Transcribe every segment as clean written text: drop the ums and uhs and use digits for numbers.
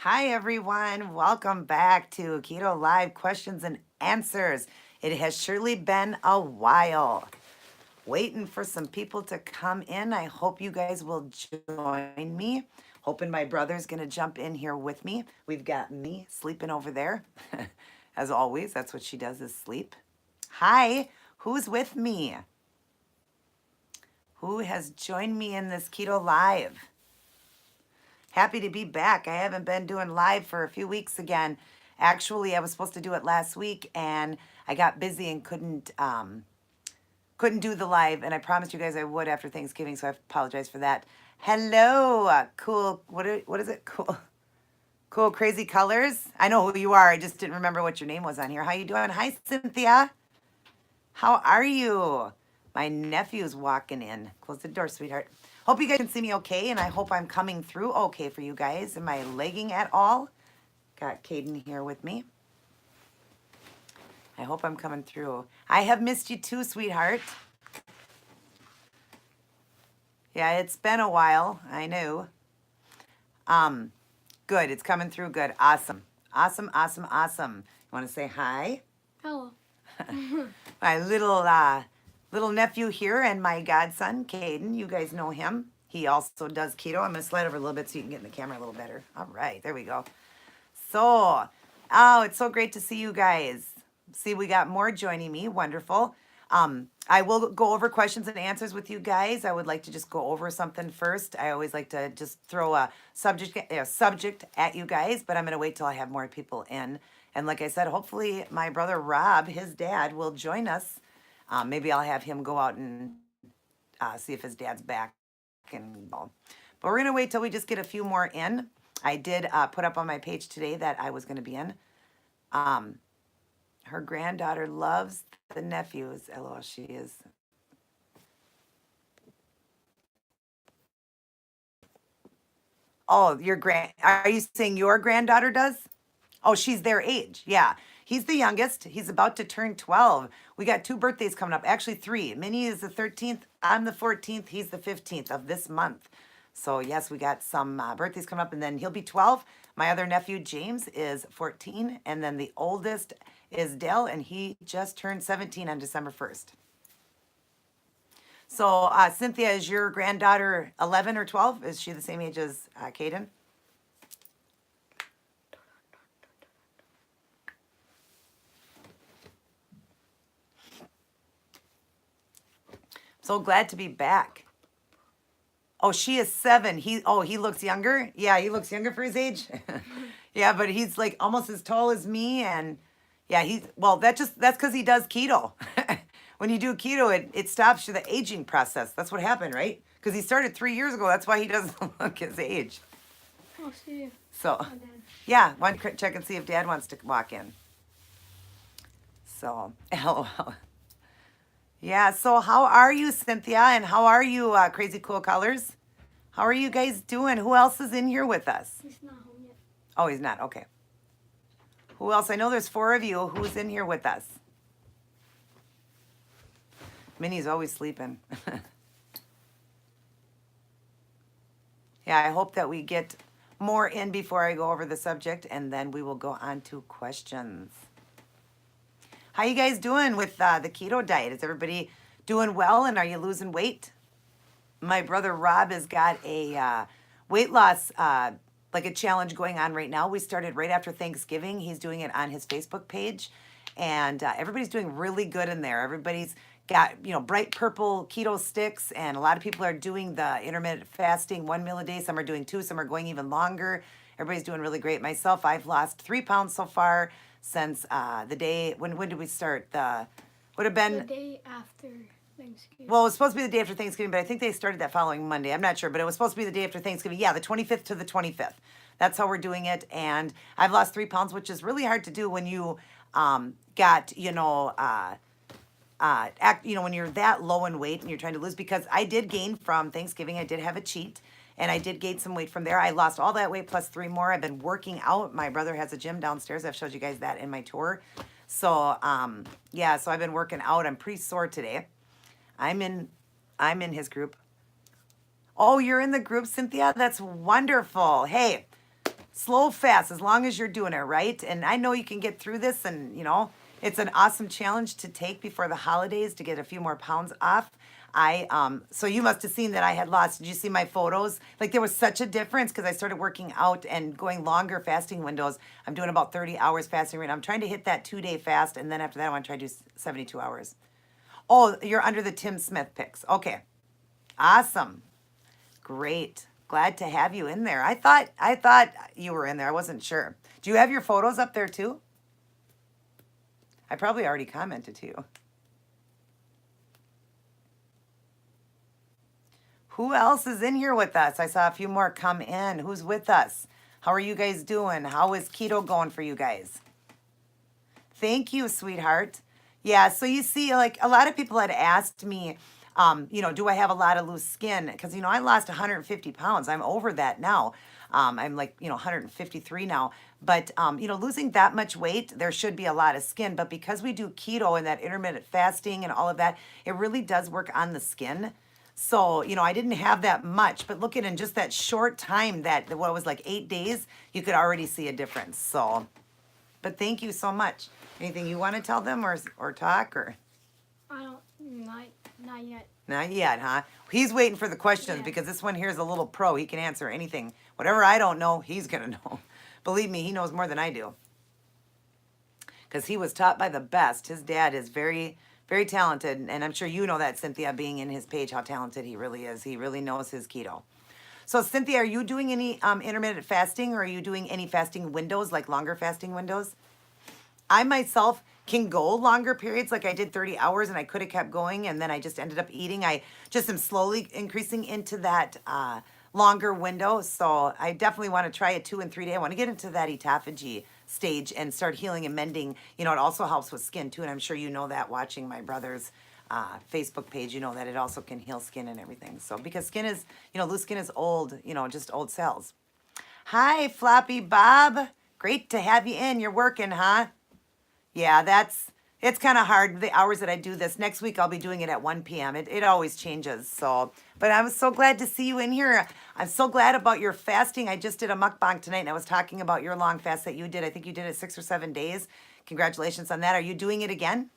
Hi, everyone. Welcome back to Keto Live Questions and Answers. It has surely been a while. Waiting for some people to come in. I hope you guys will join me. Hoping my brother's going to jump in here with me. We've got me sleeping over there. As always, that's what she does is sleep. Hi, who's with me? Who has joined me in this Keto Live? Happy to be back. I haven't been doing live for a few weeks again. Actually, I was supposed to do it last week and I got busy and couldn't do the live, and I promised you guys I would after Thanksgiving, so I apologize for that. Hello, cool. What is it? Cool crazy colors. I know who you are. I just didn't remember what your name was on here. How you doing? Hi, Cynthia. How are you? My nephew's walking in. Close the door, sweetheart. Hope you guys can see me okay, and I hope I'm coming through okay for you guys. Am I lagging at all? Got Caden here with me. I hope I'm coming through. I have missed you too, sweetheart. Yeah, it's been a while. I know. Good. It's coming through good. Awesome. Awesome, awesome, awesome. You want to say hi? Hello. My little nephew here and my godson, Caden. You guys know him. He also does keto. I'm going to slide over a little bit so you can get in the camera a little better. All right, there we go. So, oh, it's so great to see you guys. See, we got more joining me. Wonderful. I will go over questions and answers with you guys. I would like to just go over something first. I always like to just throw a subject at you guys, but I'm going to wait till I have more people in. And like I said, hopefully my brother Rob, his dad, will join us. Maybe I'll have him go out and see if his dad's back. But we're going to wait till we just get a few more in. I did put up on my page today that I was going to be in. Her granddaughter loves the nephews. LOL, she is. Oh, are you saying your granddaughter does? Oh, she's their age. Yeah. He's the youngest. He's about to turn 12. We got 2 birthdays coming up. Actually, 3. Minnie is the 13th. I'm the 14th. He's the 15th of this month. So, yes, we got some birthdays coming up, and then he'll be 12. My other nephew, James, is 14. And then the oldest is Dell, and he just turned 17 on December 1st. So, Cynthia, is your granddaughter 11 or 12? Is she the same age as Caden? So glad to be back. Oh, she is 7. He looks younger. Yeah, he looks younger for his age. Yeah, but he's like almost as tall as me, and yeah, that's because he does keto. When you do keto, it stops the aging process. That's what happened, right? Because he started 3 years ago. That's why he doesn't look his age. I'll see you. So, yeah, one check and see if Dad wants to walk in. So, LOL. Yeah, so how are you, Cynthia? And how are you, Crazy Cool Colors? How are you guys doing? Who else is in here with us? He's not home yet. Oh, he's not. Okay. Who else? I know there's 4 of you. Who's in here with us? Minnie's always sleeping. Yeah, I hope that we get more in before I go over the subject, and then we will go on to questions. How you guys doing with the keto diet? Is everybody doing well, and are you losing weight? My brother Rob has got a weight loss, like a challenge going on right now. We started right after Thanksgiving. He's doing it on his Facebook page, and everybody's doing really good in there. Everybody's got, bright purple keto sticks, and a lot of people are doing the intermittent fasting, 1 meal a day. Some are doing 2, some are going even longer. Everybody's doing really great. Myself, I've lost 3 pounds so far since the day, when did we start? Would have been the day after Thanksgiving. Well, it was supposed to be the day after Thanksgiving, but I think they started that following Monday. I'm not sure, but it was supposed to be the day after Thanksgiving. Yeah, the 25th to the 25th. That's how we're doing it. And I've lost 3 pounds, which is really hard to do when you got, when you're that low in weight and you're trying to lose, because I did gain from Thanksgiving. I did have a cheat, and I did gain some weight from there. I lost all that weight plus 3 more. I've been working out. My brother has a gym downstairs. I've showed you guys that in my tour. So, yeah, so I've been working out. I'm pretty sore today. I'm in his group. Oh, you're in the group, Cynthia? That's wonderful. Hey, slow fast, as long as you're doing it right. And I know you can get through this, and it's an awesome challenge to take before the holidays to get a few more pounds off. So you must have seen that I had lost. Did you see my photos? Like, there was such a difference because I started working out and going longer fasting windows. I'm doing about 30 hours fasting right now. I'm trying to hit that 2-day fast, and then after that I want to try to do 72 hours. Oh, you're under the Tim Smith picks. Okay. Awesome. Great. Glad to have you in there. I thought you were in there. I wasn't sure. Do you have your photos up there too? I probably already commented to you. Who else is in here with us? I saw a few more come in. Who's with us? How are you guys doing? How is keto going for you guys? Thank you, sweetheart. Yeah, so you see, like, a lot of people had asked me, do I have a lot of loose skin? Because, I lost 150 pounds. I'm over that now. I'm like, 153 now. But, losing that much weight, there should be a lot of skin. But because we do keto and that intermittent fasting and all of that, it really does work on the skin. So, I didn't have that much, but look at in just that short time, what was like 8 days, you could already see a difference. So, but thank you so much. Anything you want to tell them or talk or? I don't, not yet. Not yet, huh? He's waiting for the questions because this one here is a little pro. He can answer anything. Whatever I don't know, he's going to know. Believe me, he knows more than I do. Because he was taught by the best. His dad is very, very talented. And I'm sure you know that, Cynthia, being in his page, how talented he really is. He really knows his keto. So, Cynthia, are you doing any intermittent fasting, or are you doing any fasting windows, like longer fasting windows? I myself can go longer periods, like I did 30 hours and I could have kept going, and then I just ended up eating. I just am slowly increasing into that longer window. So I definitely want to try a 2 and 3 day. I want to get into that autophagy stage and start healing and mending. It also helps with skin too, and I'm sure you know that watching my brother's Facebook page. You know that it also can heal skin and everything. So because skin is, loose skin is old, just old cells. Hi, Floppy Bob. Great to have you in. You're working, huh? Yeah, it's kind of hard, the hours that I do this. Next week, I'll be doing it at 1 p.m. It always changes. So, but I was so glad to see you in here. I'm so glad about your fasting. I just did a mukbang tonight, and I was talking about your long fast that you did. I think you did it 6 or 7 days. Congratulations on that. Are you doing it again?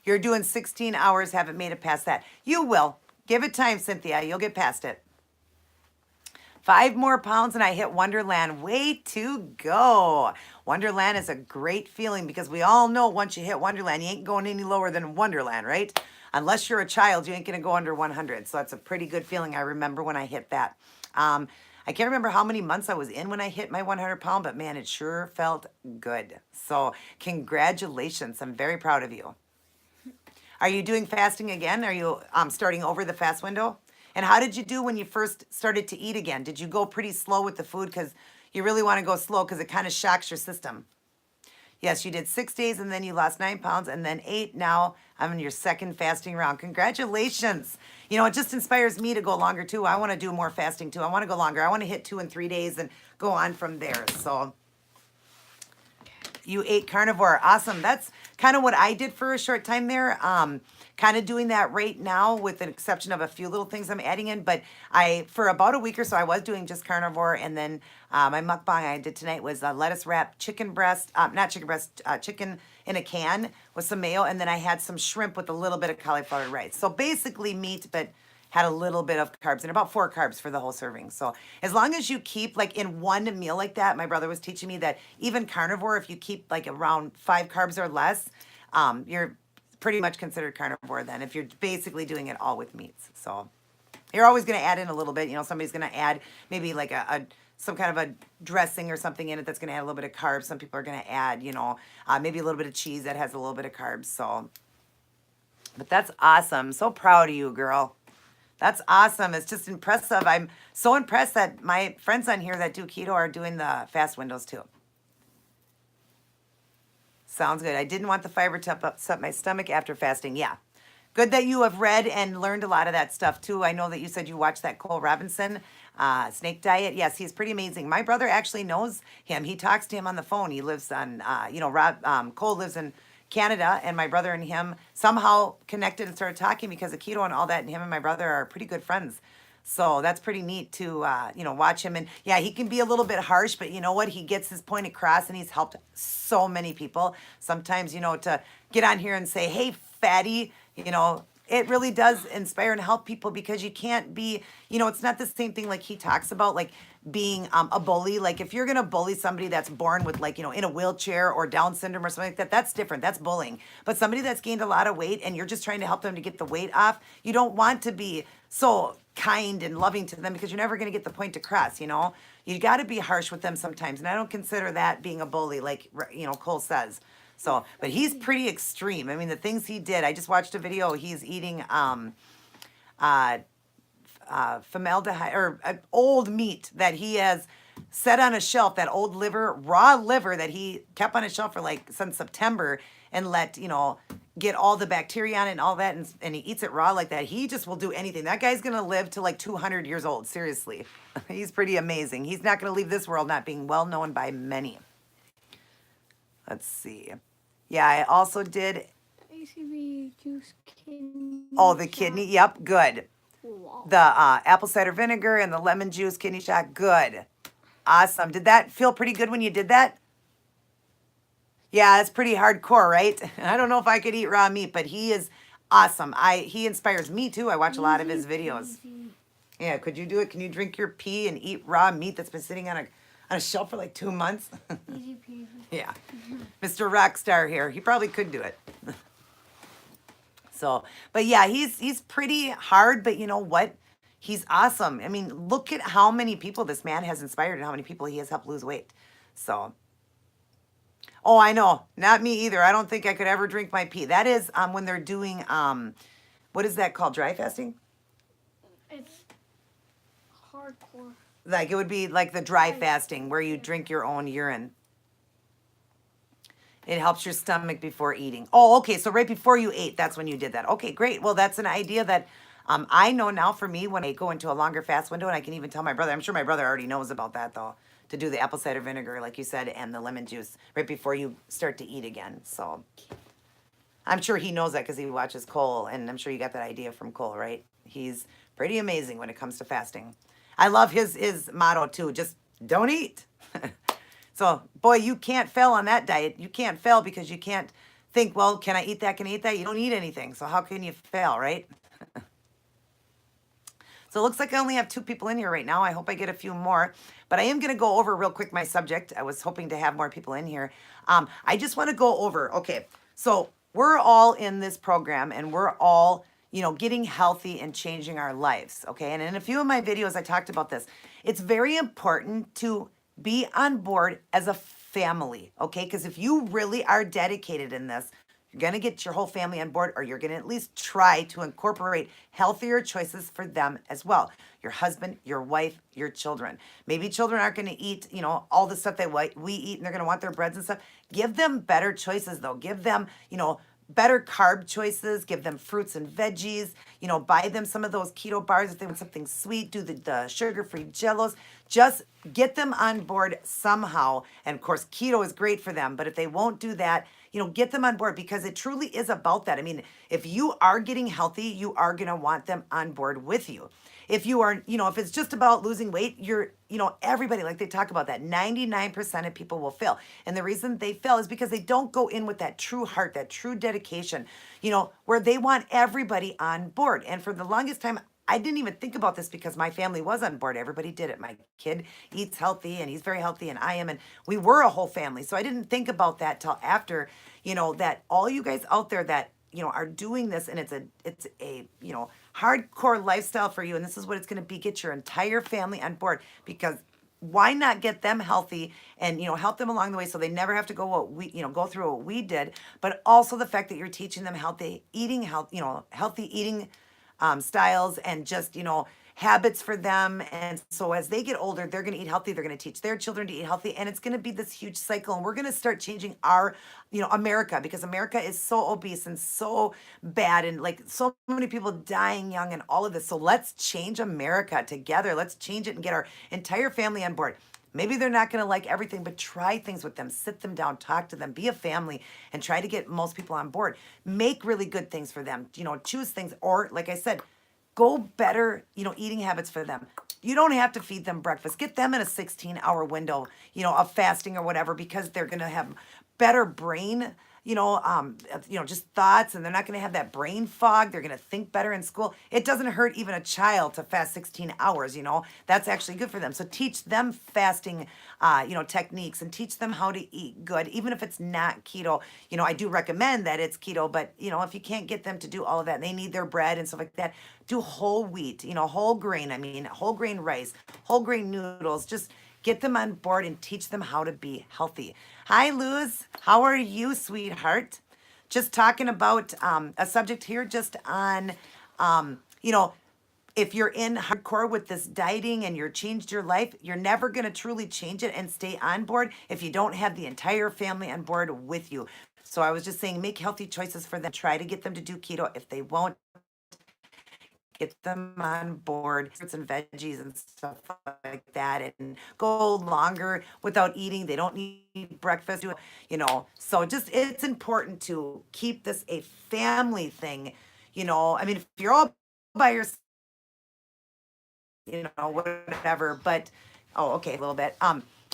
You're doing 16 hours, haven't made it past that. You will. Give it time, Cynthia. You'll get past it. 5 more pounds and I hit Wonderland. Way to go. Wonderland is a great feeling because we all know once you hit Wonderland, you ain't going any lower than Wonderland, right? Unless you're a child, you ain't going to go under 100. So that's a pretty good feeling. I remember when I hit that. I can't remember how many months I was in when I hit my 100 pound, but man, it sure felt good. So congratulations. I'm very proud of you. Are you doing fasting again? Are you starting over the fast window? And how did you do when you first started to eat again? Did you go pretty slow with the food? Because you really want to go slow because it kind of shocks your system. Yes, you did 6 days and then you lost 9 pounds and then 8. Now I'm in your second fasting round. Congratulations. It just inspires me to go longer too. I want to do more fasting too. I want to go longer. I want to hit 2 and 3 days and go on from there. So you ate carnivore. Awesome. That's kind of what I did for a short time there. Kind of doing that right now with an exception of a few little things I'm adding in. But for about a week or so, I was doing just carnivore. And then my mukbang I did tonight was lettuce wrap chicken chicken in a can with some mayo. And then I had some shrimp with a little bit of cauliflower rice. So basically meat, but had a little bit of carbs and about 4 carbs for the whole serving. So as long as you keep like in one meal like that, my brother was teaching me that even carnivore, if you keep like around 5 carbs or less, you're pretty much considered carnivore then if you're basically doing it all with meats. So you're always going to add in a little bit. Somebody's going to add maybe like some kind of a dressing or something in it that's going to add a little bit of carbs. Some people are going to add, maybe a little bit of cheese that has a little bit of carbs. So, but that's awesome. So proud of you, girl. That's awesome. It's just impressive. I'm so impressed that my friends on here that do keto are doing the fast windows too. Sounds good. I didn't want the fiber to upset my stomach after fasting. Yeah. Good that you have read and learned a lot of that stuff too. I know that you said you watched that Cole Robinson snake diet. Yes, he's pretty amazing. My brother actually knows him. He talks to him on the phone. He lives on, Cole lives in Canada, and my brother and him somehow connected and started talking because of keto and all that. And him and my brother are pretty good friends. So that's pretty neat to, watch him. And yeah, he can be a little bit harsh, but you know what? He gets his point across and he's helped so many people. Sometimes, to get on here and say, hey, fatty, it really does inspire and help people because you can't be, it's not the same thing like he talks about, like being a bully. Like if you're going to bully somebody that's born with like, in a wheelchair or Down syndrome or something like that, that's different. That's bullying. But somebody that's gained a lot of weight and you're just trying to help them to get the weight off, you don't want to be so kind and loving to them because you're never going to get the point across, You got to be harsh with them sometimes. And I don't consider that being a bully, like, Cole says. So, but he's pretty extreme. I mean, the things he did, I just watched a video. He's eating formaldehyde or old meat that he has set on a shelf, that old liver, raw liver that he kept on a shelf for like since September and let, get all the bacteria on it and all that. And he eats it raw like that. He just will do anything. That guy's going to live to like 200 years old. Seriously. He's pretty amazing. He's not going to leave this world not being well known by many. Let's see. Yeah, I also did. ACV juice kidney. Oh, the kidney. Yep, good. Wow. The apple cider vinegar and the lemon juice kidney shot. Good. Awesome. Did that feel pretty good when you did that? Yeah, it's pretty hardcore, right? I don't know if I could eat raw meat, but he is awesome. He inspires me too. I watch a lot of his videos. Yeah, could you do it? Can you drink your pee and eat raw meat that's been sitting on a shelf for like 2 months? Easy peasy. Yeah. Mr. Rockstar here. He probably could do it. So, but yeah, he's pretty hard, but you know what? He's awesome. I mean, look at how many people this man has inspired and how many people he has helped lose weight. So, oh, I know. Not me either. I don't think I could ever drink my pee. That is when they're doing, what is that called? Dry fasting? It's hardcore. Like it would be like the dry fasting where you drink your own urine. It helps your stomach before eating. Oh, okay. So right before you ate, that's when you did that. Okay, great. Well, that's an idea that I know now for me when I go into a longer fast window, and I can even tell my brother. I'm sure my brother already knows about that though, to do the apple cider vinegar, like you said, and the lemon juice right before you start to eat again. So I'm sure he knows that because he watches Cole, and I'm sure you got that idea from Cole, right? He's pretty amazing when it comes to fasting. I love his motto too. Just don't eat. So, boy, you can't fail on that diet. You can't fail because you can't think, well, can I eat that? Can I eat that? You don't eat anything. So how can you fail, right? So it looks like I only have 2 people in here right now. I hope I get a few more. But I am going to go over real quick my subject. I was hoping to have more people in here. I just want to go over, okay, so we're all in this program and we're all, getting healthy and changing our lives, okay? And in a few of my videos, I talked about this. It's very important to be on board as a family, okay? Because if you really are dedicated in this, you're going to get your whole family on board, or you're going to at least try to incorporate healthier choices for them as well. Your husband, your wife, your children. Maybe children aren't going to eat, all the stuff that we eat, and they're going to want their breads and stuff. Give them better choices, though. Give them, better carb choices. Give them fruits and veggies. Buy them some of those keto bars if they want something sweet. Do the sugar-free jellos. Just get them on board somehow. And of course, keto is great for them. But if they won't do that, get them on board because it truly is about that. I mean, if you are getting healthy, you are going to want them on board with you. If you are, if it's just about losing weight, you're, everybody, like they talk about that, 99% of people will fail. And the reason they fail is because they don't go in with that true heart, that true dedication, where they want everybody on board. And for the longest time, I didn't even think about this because my family was on board. Everybody did it. My kid eats healthy and he's very healthy and I am. And we were a whole family. So I didn't think about that till after, that all you guys out there that, are doing this and it's a hardcore lifestyle for you. And this is what it's going to be. Get your entire family on board because why not get them healthy and, help them along the way so they never have to go go through what we did, but also the fact that you're teaching them healthy eating, healthy eating styles and just, habits for them. And so as they get older, they're going to eat healthy. They're going to teach their children to eat healthy. And it's going to be this huge cycle. And we're going to start changing our, America, because America is so obese and so bad and like so many people dying young and all of this. So let's change America together. Let's change it and get our entire family on board. Maybe they're not going to like everything, but try things with them. Sit them down, talk to them, be a family, and try to get most people on board. Make really good things for them. Choose things, or like I said, go better, eating habits for them. You don't have to feed them breakfast. Get them in a 16-hour window, of fasting or whatever, because they're going to have better brain, just thoughts, and they're not going to have that brain fog. They're going to think better in school. It doesn't hurt even a child to fast 16 hours, That's actually good for them. So teach them fasting, techniques, and teach them how to eat good, even if it's not keto. I do recommend that it's keto, but, if you can't get them to do all of that, and they need their bread and stuff like that, do whole wheat, whole grain, whole grain rice, whole grain noodles. Just get them on board and teach them how to be healthy. Hi, Luz. How are you, sweetheart? Just talking about a subject here just on, if you're in hardcore with this dieting and you're changed your life, you're never going to truly change it and stay on board if you don't have the entire family on board with you. So I was just saying, make healthy choices for them. Try to get them to do keto. If they won't, get them on board, fruits and veggies and stuff like that, and go longer without eating. They don't need breakfast, So just, it's important to keep this a family thing, if you're all by yourself, whatever, but, oh, okay, a little bit.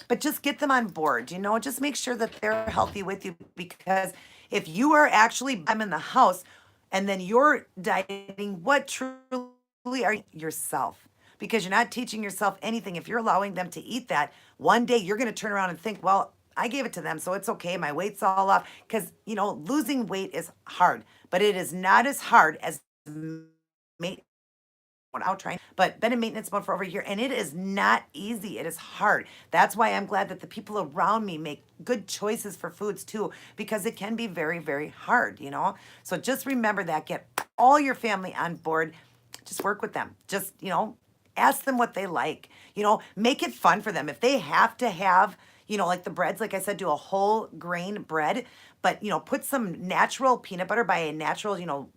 But just get them on board, just make sure that they're healthy with you, because if you are actually, I'm in the house, and then you're dieting, what truly are you? Yourself? Because you're not teaching yourself anything. If you're allowing them to eat that, one day you're going to turn around and think, well, I gave it to them, so it's okay. My weight's all off. Because, losing weight is hard, but it is not as hard as out trying, but been in maintenance mode for over a year, and it is not easy. It is hard. That's why I'm glad that the people around me make good choices for foods too, because it can be very, very hard, So just remember that. Get all your family on board. Just work with them. Just, ask them what they like. Make it fun for them. If they have to have, like the breads, like I said, do a whole grain bread, but, put some natural peanut butter, buy a natural,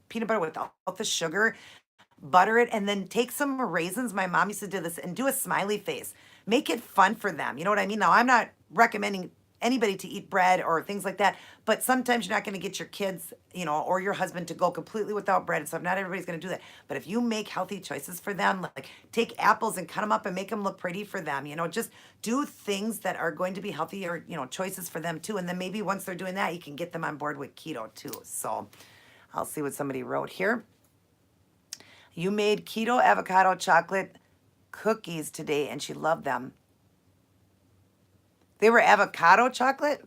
peanut butter without the sugar, butter it, and then take some raisins. My mom used to do this, and do a smiley face. Make it fun for them. You know what I mean? Now, I'm not recommending anybody to eat bread or things like that, but sometimes you're not going to get your kids, or your husband to go completely without bread and stuff. Not everybody's going to do that. But if you make healthy choices for them, like take apples and cut them up and make them look pretty for them, just do things that are going to be healthier, choices for them too. And then maybe once they're doing that, you can get them on board with keto too. So I'll see what somebody wrote here. You made keto avocado chocolate cookies today, and she loved them. They were avocado chocolate?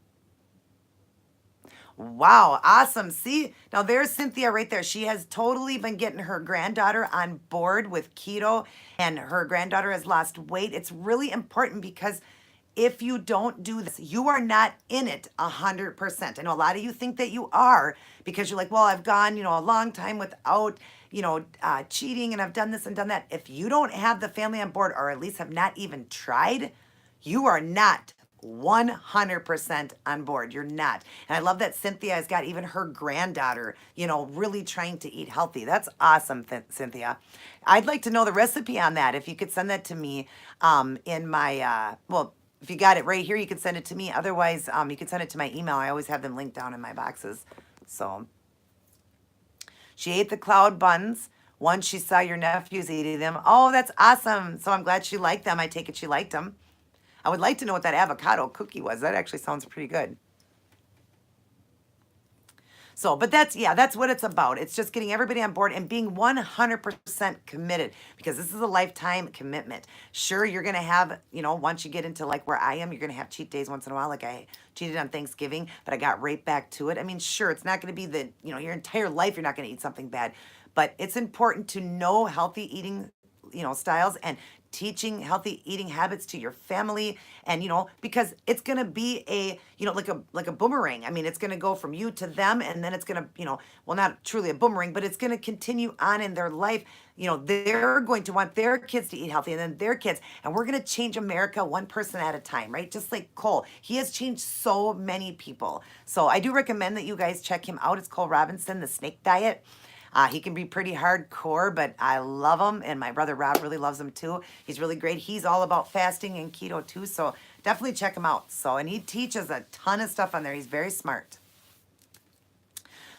Wow, awesome. See, now there's Cynthia right there. She has totally been getting her granddaughter on board with keto, and her granddaughter has lost weight. It's really important, because if you don't do this, you are not in it 100%. I know a lot of you think that you are, because you're like, well, I've gone, a long time without, cheating, and I've done this and done that. If you don't have the family on board, or at least have not even tried, you are not 100% on board. You're not. And I love that Cynthia has got even her granddaughter, really trying to eat healthy. That's awesome, Cynthia. I'd like to know the recipe on that. If you could send that to me in my, if you got it right here, you can send it to me. Otherwise, you can send it to my email. I always have them linked down in my boxes. So she ate the cloud buns once she saw your nephews eating them. Oh, that's awesome. So I'm glad she liked them. I take it she liked them. I would like to know what that avocado cookie was. That actually sounds pretty good. So, but that's what it's about. It's just getting everybody on board and being 100% committed, because this is a lifetime commitment. Sure, you're going to have, once you get into like where I am, you're going to have cheat days once in a while. Like I cheated on Thanksgiving, but I got right back to it. I mean, sure, it's not going to be your entire life, you're not going to eat something bad, but it's important to know healthy eating, styles, and teaching healthy eating habits to your family. And because it's going to be a like a boomerang. I mean, it's going to go from you to them, and then it's going to well, not truly a boomerang, but it's going to continue on in their life. They're going to want their kids to eat healthy, and then their kids, and we're going to change America one person at a time, right? Just like Cole, he has changed so many people. So I do recommend that you guys check him out. It's Cole Robinson, the Snake Diet. He can be pretty hardcore, but I love him, and my brother Rob really loves him too. He's really great. He's all about fasting and keto too, so definitely check him out. So, and he teaches a ton of stuff on there. He's very smart.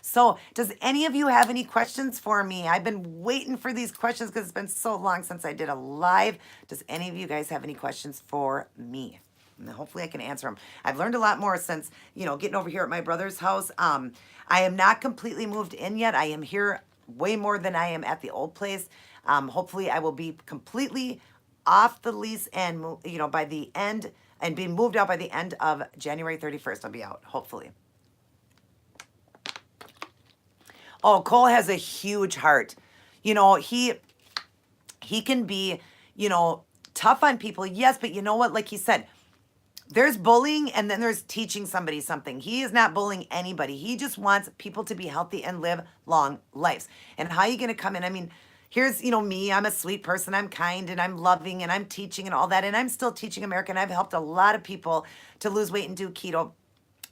So does any of you have any questions for me? I've been waiting for these questions because it's been so long since I did a live. Does any of you guys have any questions for me? And hopefully I can answer them. I've learned a lot more since, getting over here at my brother's house. I am not completely moved in yet. I am here way more than I am at the old place. Hopefully I will be completely off the lease and, by the end, and be moved out by the end of January 31st. I'll be out, hopefully. Oh, Cole has a huge heart. He can be, tough on people. Yes, but you know what? Like he said, there's bullying and then there's teaching somebody something. He is not bullying anybody. He just wants people to be healthy and live long lives. And how are you going to come in? I mean, here's, me. I'm a sweet person. I'm kind and I'm loving and I'm teaching and all that. And I'm still teaching America. And I've helped a lot of people to lose weight and do keto.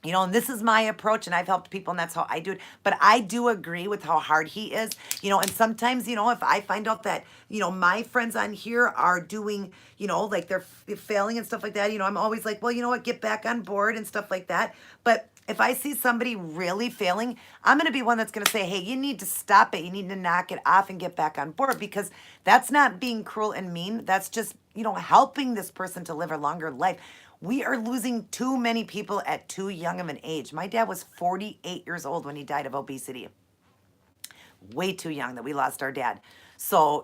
And this is my approach, and I've helped people, and that's how I do it. But I do agree with how hard he is, and sometimes, if I find out that, my friends on here are doing, like they're failing and stuff like that, I'm always like, well, you know what, get back on board and stuff like that. But if I see somebody really failing, I'm going to be one that's going to say, hey, you need to stop it. You need to knock it off and get back on board, because that's not being cruel and mean. That's just, helping this person to live a longer life. We are losing too many people at too young of an age. My dad was 48 years old when he died of obesity. Way too young that we lost our dad. So,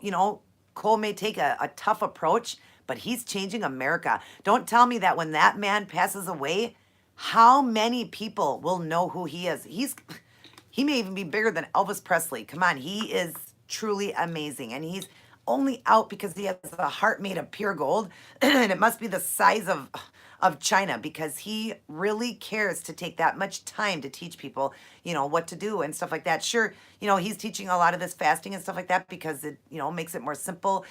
Cole may take a tough approach, but he's changing America. Don't tell me that when that man passes away, how many people will know who he is? He may even be bigger than Elvis Presley. Come on, he is truly amazing. And he's only out because he has a heart made of pure gold. And it must be the size of China, because he really cares to take that much time to teach people, what to do and stuff like that. Sure, he's teaching a lot of this fasting and stuff like that because it, makes it more simple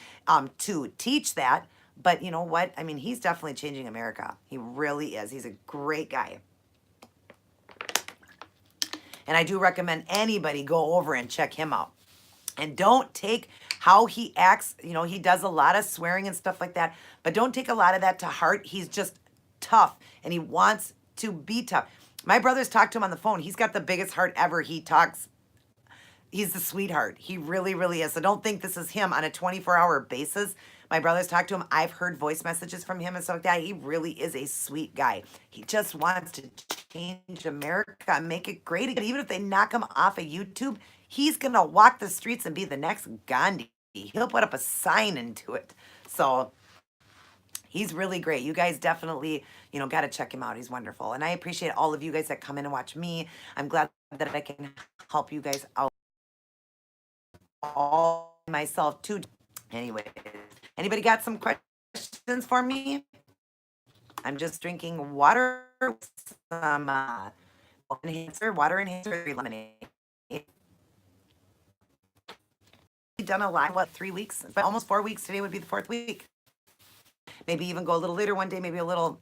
to teach that. But you know what? I mean, he's definitely changing America. He really is. He's a great guy. And I do recommend anybody go over and check him out. And don't take how he acts. He does a lot of swearing and stuff like that. But don't take a lot of that to heart. He's just tough, and he wants to be tough. My brothers talk to him on the phone. He's got the biggest heart ever. He talks. He's the sweetheart. He really, really is. So don't think this is him on a 24-hour basis. My brothers talk to him. I've heard voice messages from him and stuff like that. He really is a sweet guy. He just wants to change America and make it great again. Even if they knock him off of YouTube, he's going to walk the streets and be the next Gandhi. He'll put up a sign into it. So he's really great. You guys definitely, got to check him out. He's wonderful. And I appreciate all of you guys that come in and watch me. I'm glad that I can help you guys out all myself too. Anyway, anybody got some questions for me? I'm just drinking water with some water enhancer lemonade. Done a lot, 3 weeks? But almost 4 weeks. Today would be the 4th week. Maybe even go a little later one day, maybe a little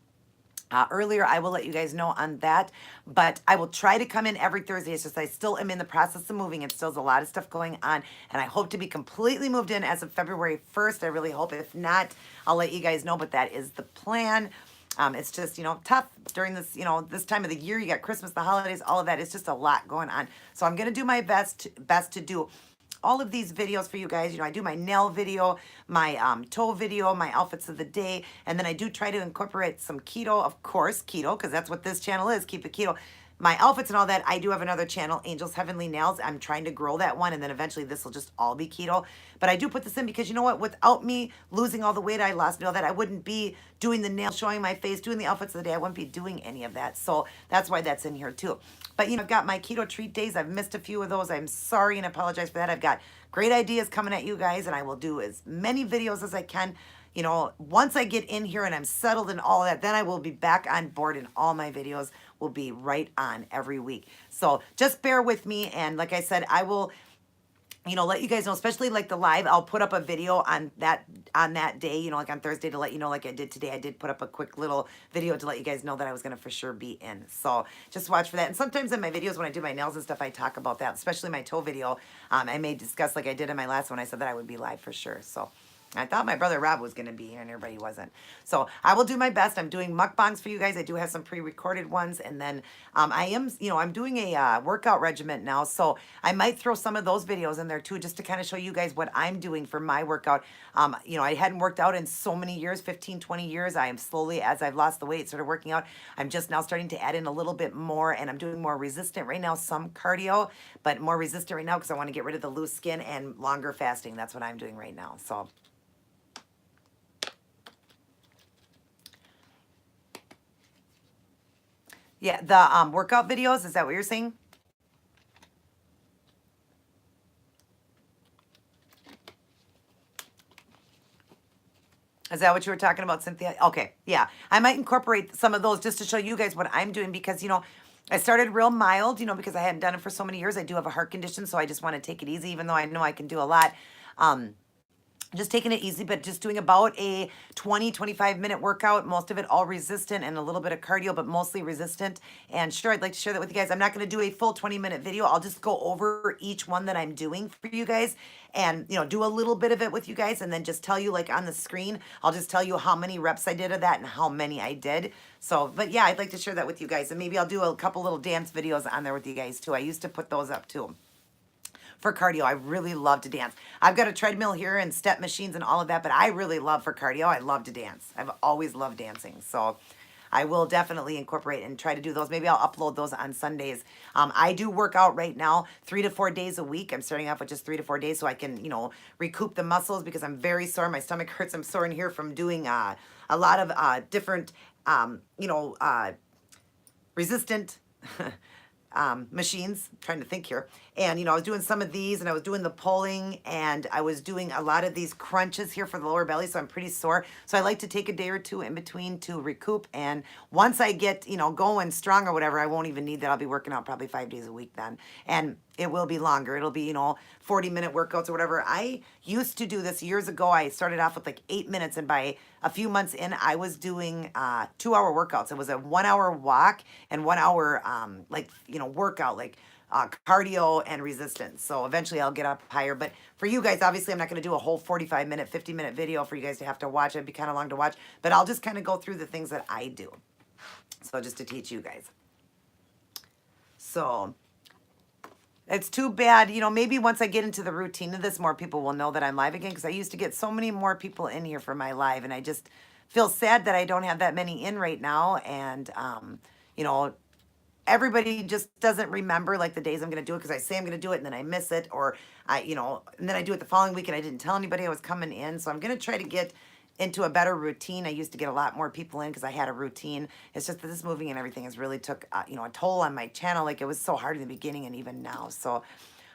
earlier. I will let you guys know on that. But I will try to come in every Thursday. It's just I still am in the process of moving. It still has a lot of stuff going on. And I hope to be completely moved in as of February 1st. I really hope. If not, I'll let you guys know. But that is the plan. It's just, tough during this, this time of the year. You got Christmas, the holidays, all of that. It's just a lot going on. So I'm going to do my best to do all of these videos for you guys. I do my nail video, my toe video, my outfits of the day, and then I do try to incorporate some keto, of course, keto, because that's what this channel is, keep it keto. My outfits and all that, I do have another channel, AngelsHeavenlyNails. I'm trying to grow that one, and then eventually this will just all be keto. But I do put this in because, you know what, without me losing all the weight I lost and all that, I wouldn't be doing the nails, showing my face, doing the outfits of the day. I wouldn't be doing any of that. So that's why that's in here too. But, I've got my keto treat days. I've missed a few of those. I'm sorry and apologize for that. I've got great ideas coming at you guys, and I will do as many videos as I can. Once I get in here and I'm settled and all of that, then I will be back on board, and all my videos will be right on every week. So just bear with me. And like I said, I will, let you guys know, especially like the live, I'll put up a video on that day, like on Thursday, to let you know, like I did today. I did put up a quick little video to let you guys know that I was going to for sure be in. So just watch for that. And sometimes in my videos, when I do my nails and stuff, I talk about that, especially my toe video. I may discuss, like I did in my last one, I said that I would be live for sure. So I thought my brother Rob was going to be here and everybody wasn't. So I will do my best. I'm doing mukbangs for you guys. I do have some pre-recorded ones. And then I am, I'm doing a workout regimen now. So I might throw some of those videos in there too, just to kind of show you guys what I'm doing for my workout. I hadn't worked out in so many years, 15, 20 years. I am slowly, as I've lost the weight, started working out. I'm just now starting to add in a little bit more, and I'm doing more resistant right now, some cardio, but more resistant right now because I want to get rid of the loose skin and longer fasting. That's what I'm doing right now. So yeah, the workout videos, is that what you're saying? Is that what you were talking about, Cynthia? Okay, yeah. I might incorporate some of those just to show you guys what I'm doing because, I started real mild, because I hadn't done it for so many years. I do have a heart condition, so I just want to take it easy, even though I know I can do a lot. Just taking it easy, but just doing about a 20, 25-minute workout, most of it all resistant and a little bit of cardio, but mostly resistant. And sure, I'd like to share that with you guys. I'm not going to do a full 20-minute video. I'll just go over each one that I'm doing for you guys and, do a little bit of it with you guys and then just tell you, like on the screen, I'll just tell you how many reps I did of that and how many I did. So, but yeah, I'd like to share that with you guys. And maybe I'll do a couple little dance videos on there with you guys too. I used to put those up too. For cardio, I really love to dance. I've got a treadmill here and step machines and all of that, but I really love for cardio. I love to dance. I've always loved dancing. So I will definitely incorporate and try to do those. Maybe I'll upload those on Sundays. I do work out right now 3 to 4 days a week. I'm starting off with just 3 to 4 days so I can, recoup the muscles because I'm very sore. My stomach hurts. I'm sore in here from doing a lot of different, resistant machines. I'm trying to think here. And, I was doing some of these and I was doing the pulling and I was doing a lot of these crunches here for the lower belly. So I'm pretty sore. So I like to take a day or two in between to recoup. And once I get, going strong or whatever, I won't even need that. I'll be working out probably 5 days a week then. And it will be longer. It'll be, 40-minute workouts or whatever. I used to do this years ago. I started off with like 8 minutes and by a few months in, I was doing 2-hour workouts. It was a 1-hour walk and 1 hour, workout, like cardio and resistance. So eventually I'll get up higher. But for you guys, obviously I'm not going to do a whole 45-minute, 50-minute video for you guys to have to watch. It'd be kind of long to watch, but I'll just kind of go through the things that I do. So just to teach you guys. So it's too bad, maybe once I get into the routine of this, more people will know that I'm live again because I used to get so many more people in here for my live and I just feel sad that I don't have that many in right now. And, everybody just doesn't remember like the days I'm going to do it because I say I'm going to do it and then I miss it or and then I do it the following week and I didn't tell anybody I was coming in. So I'm going to try to get into a better routine. I used to get a lot more people in because I had a routine. It's just that this moving and everything has really took, a toll on my channel. Like it was so hard in the beginning and even now. So,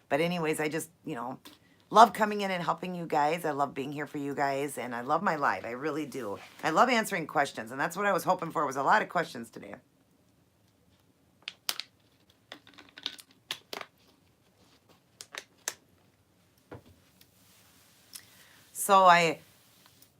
but anyways, I just, love coming in and helping you guys. I love being here for you guys and I love my live. I really do. I love answering questions and that's what I was hoping for was a lot of questions today. So I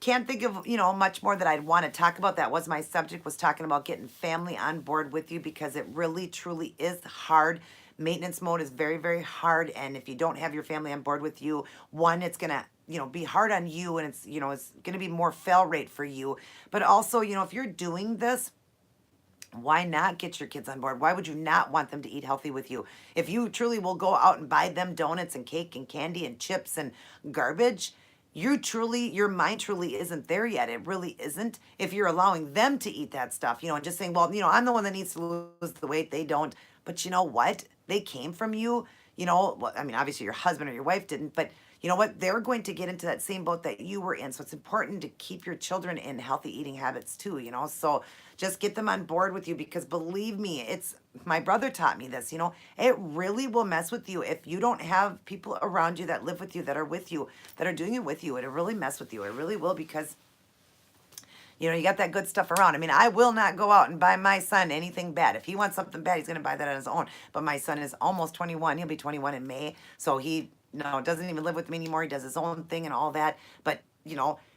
can't think of, much more that I'd want to talk about. That was my subject, was talking about getting family on board with you because it really, truly is hard. Maintenance mode is very, very hard. And if you don't have your family on board with you, one, it's going to, be hard on you and it's, it's going to be more fail rate for you. But also, if you're doing this, why not get your kids on board? Why would you not want them to eat healthy with you? If you truly will go out and buy them donuts and cake and candy and chips and garbage, your mind truly isn't there yet. It really isn't. If you're allowing them to eat that stuff, and just saying, well, I'm the one that needs to lose the weight. They don't. But you know what? They came from you, well, I mean, obviously your husband or your wife didn't, but you know what? They're going to get into that same boat that you were in. So it's important to keep your children in healthy eating habits too, so just get them on board with you because believe me, my brother taught me this, it really will mess with you if you don't have people around you that live with you, that are with you, that are doing it with you. It'll really mess with you. It really will because you got that good stuff around. I mean, I will not go out and buy my son anything bad. If he wants something bad, he's going to buy that on his own. But my son is almost 21. He'll be 21 in May. So he doesn't even live with me anymore. He does his own thing and all that. But,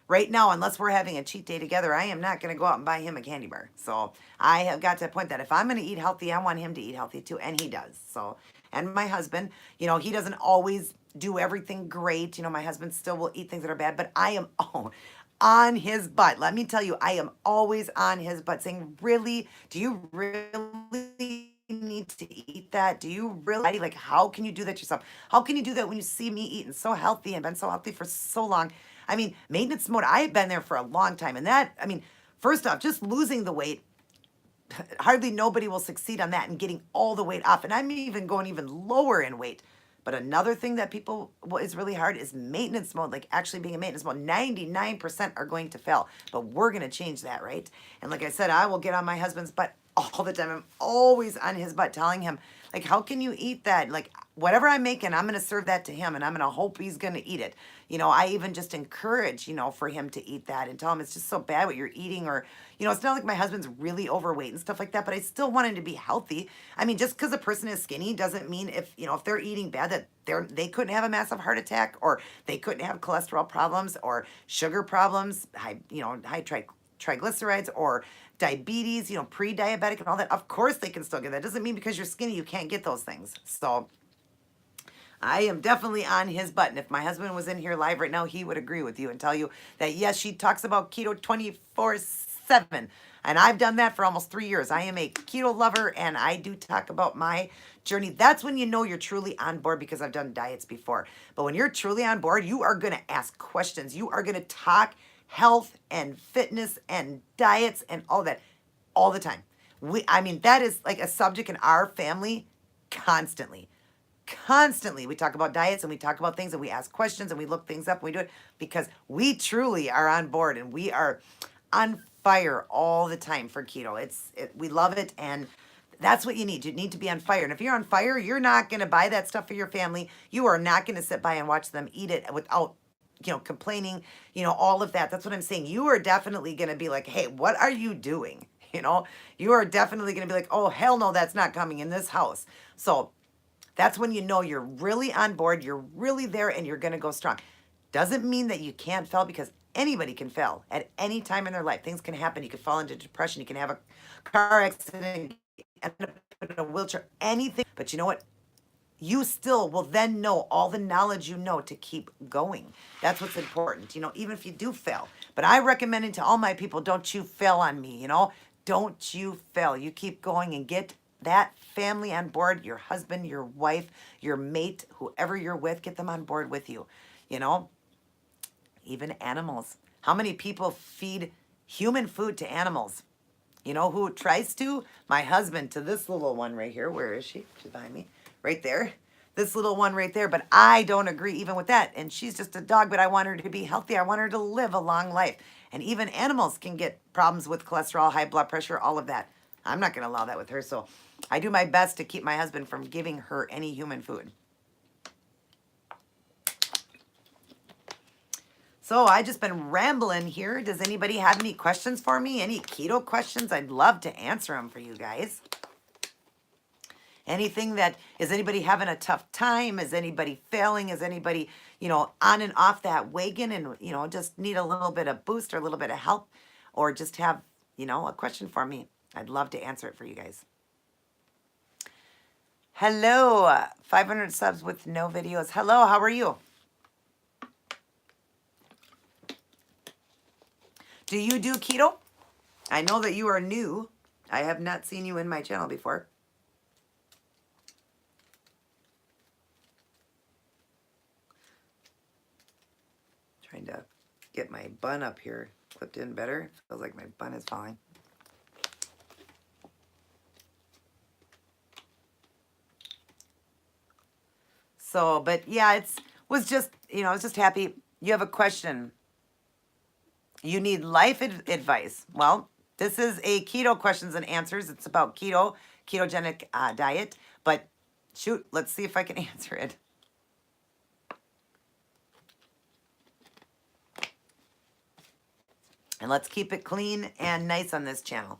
right now, unless we're having a cheat day together, I am not going to go out and buy him a candy bar. So I have got to the point that if I'm going to eat healthy, I want him to eat healthy too. And he does. So, and my husband, he doesn't always do everything great. My husband still will eat things that are bad, but I am on his butt. Let me tell you, I am always on his butt saying, really, do you really need to eat that? Do you really, like, how can you do that yourself? How can you do that when you see me eating so healthy and been so healthy for so long? I mean, maintenance mode, I have been there for a long time. And that, I mean, first off, just losing the weight, hardly nobody will succeed on that and getting all the weight off. And I'm even going even lower in weight. But another thing that people is really hard is maintenance mode, like actually being in maintenance mode. 99% are going to fail, but we're going to change that, right? And like I said, I will get on my husband's butt all the time. I'm always on his butt telling him, like, how can you eat that? Like, whatever I'm making, I'm going to serve that to him and I'm going to hope he's going to eat it. I even just encourage, for him to eat that and tell him it's just so bad what you're eating. Or, it's not like my husband's really overweight and stuff like that, but I still want him to be healthy. I mean, just because a person is skinny doesn't mean if they're eating bad that they couldn't have a massive heart attack, or they couldn't have cholesterol problems or sugar problems, high triglycerides or diabetes, pre-diabetic and all that. Of course they can still get that. Doesn't mean because you're skinny you can't get those things. So I am definitely on his butt. And if my husband was in here live right now, he would agree with you and tell you that, yes, she talks about keto 24/7. And I've done that for almost 3 years. I am a keto lover and I do talk about my journey. That's when you know you're truly on board, because I've done diets before. But when you're truly on board, you are going to ask questions. You are going to talk health and fitness and diets and all that all the time. I mean, that is like a subject in our family constantly. Constantly we talk about diets and we talk about things and we ask questions and we look things up and we do it because we truly are on board and we are on fire all the time for keto. We love it, and that's what you need. You need to be on fire. And if you're on fire, you're not going to buy that stuff for your family. You are not going to sit by and watch them eat it without complaining, all of that. That's what I'm saying. You are definitely going to be like, hey, what are you doing? You are definitely going to be like, oh, hell no, that's not coming in this house. So that's when you know you're really on board, you're really there, and you're going to go strong. Doesn't mean that you can't fail, because anybody can fail at any time in their life. Things can happen. You can fall into depression. You can have a car accident, end up in a wheelchair, anything. But you know what? You still will then know all the knowledge you know to keep going. That's what's important, even if you do fail. But I recommend it to all my people, don't you fail on me, Don't you fail. You keep going and get that family on board, your husband, your wife, your mate, whoever you're with, get them on board with you, Even animals. How many people feed human food to animals? You know who tries to? My husband, to this little one right here. Where is she? She's behind me. Right there. This little one right there. But I don't agree even with that. And she's just a dog, but I want her to be healthy. I want her to live a long life. And even animals can get problems with cholesterol, high blood pressure, all of that. I'm not going to allow that with her. So I do my best to keep my husband from giving her any human food. So I just been rambling here. Does anybody have any questions for me? Any keto questions? I'd love to answer them for you guys. Anything is anybody having a tough time? Is anybody failing? Is anybody, on and off that wagon and, just need a little bit of boost or a little bit of help, or just have, a question for me? I'd love to answer it for you guys. Hello, 500 subs with no videos. Hello, how are you? Do you do keto? I know that you are new. I have not seen you in my channel before. Trying to get my bun up here clipped in better. Feels like my bun is falling. So, but yeah, I was just happy. You have a question. You need life advice. Well, this is a keto questions and answers. It's about ketogenic diet. But shoot, let's see if I can answer it. And let's keep it clean and nice on this channel.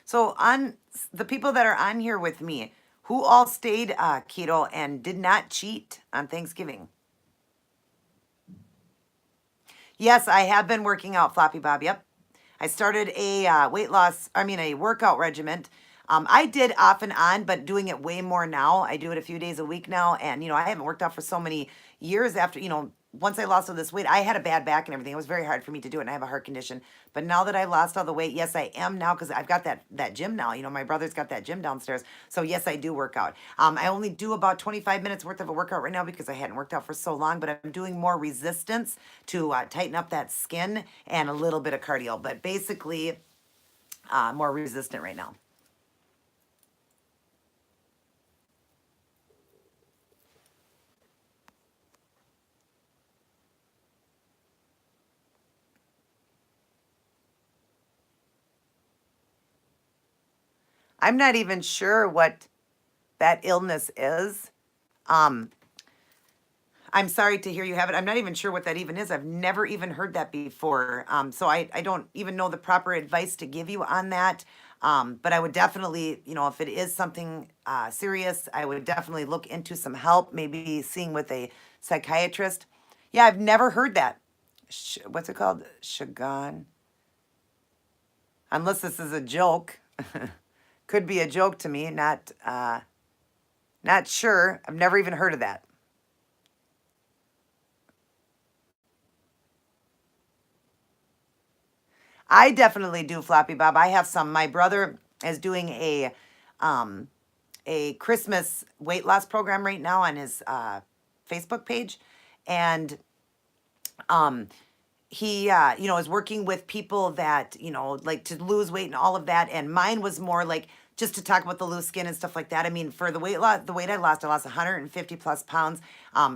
So on the people that are on here with me, who all stayed keto and did not cheat on Thanksgiving? Yes, I have been working out, Floppy Bob. Yep. I started a a workout regimen. I did off and on, but doing it way more now. I do it a few days a week now. And, I haven't worked out for so many years after, once I lost all this weight, I had a bad back and everything. It was very hard for me to do it, and I have a heart condition. But now that I lost all the weight, yes, I am now because I've got that gym now. My brother's got that gym downstairs. So yes, I do work out. I only do about 25 minutes worth of a workout right now because I hadn't worked out for so long. But I'm doing more resistance to tighten up that skin and a little bit of cardio. But basically, more resistant right now. I'm not even sure what that illness is. Um, I'm sorry to hear you have it. I'm not even sure what that even is. I've never even heard that before. So I don't even know the proper advice to give you on that. But I would definitely, if it is something serious, I would definitely look into some help, maybe seeing with a psychiatrist. Yeah, I've never heard that. What's it called? Shagan. Unless this is a joke. Could be a joke to me. Not sure. I've never even heard of that. I definitely do, Floppy Bob. I have some. My brother is doing um, a Christmas weight loss program right now on his Facebook page, and um, he is working with people that like to lose weight and all of that. And mine was more like just to talk about the loose skin and stuff like that. I mean, for the weight I lost 150 plus pounds.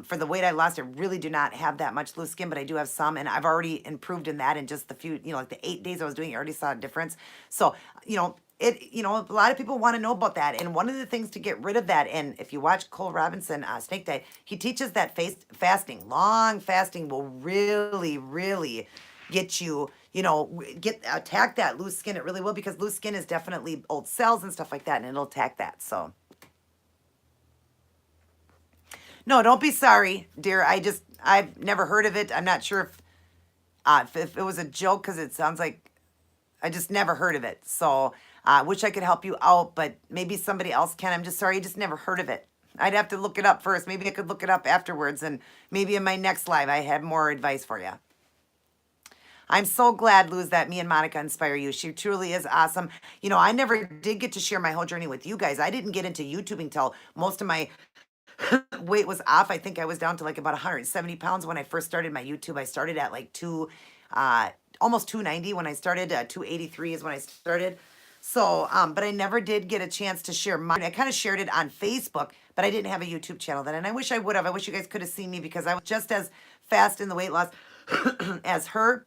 For the weight I lost, I really do not have that much loose skin, but I do have some, and I've already improved in that in just the few, like the 8 days I was doing it, I already saw a difference. So a lot of people want to know about that. And one of the things to get rid of that, and if you watch Cole Robinson, Snake Diet, he teaches that fasting, long fasting will really, really get you, attack that loose skin. It really will, because loose skin is definitely old cells and stuff like that, and it'll attack that. So, no, don't be sorry, dear. I've never heard of it. I'm not sure if it was a joke, because it sounds like I just never heard of it. So I wish I could help you out, but maybe somebody else can. I'm just sorry, I just never heard of it. I'd have to look it up first. Maybe I could look it up afterwards, and maybe in my next live I have more advice for you. I'm so glad, Luz, that me and Monica inspire you. She truly is awesome. I never did get to share my whole journey with you guys. I didn't get into YouTubing until most of my weight was off. I think I was down to like about 170 pounds when I first started my YouTube. I started at like almost 290 when I started. 283 is when I started. So, but I never did get a chance to share mine. I kind of shared it on Facebook, but I didn't have a YouTube channel then. And I wish I would have. I wish you guys could have seen me, because I was just as fast in the weight loss as her.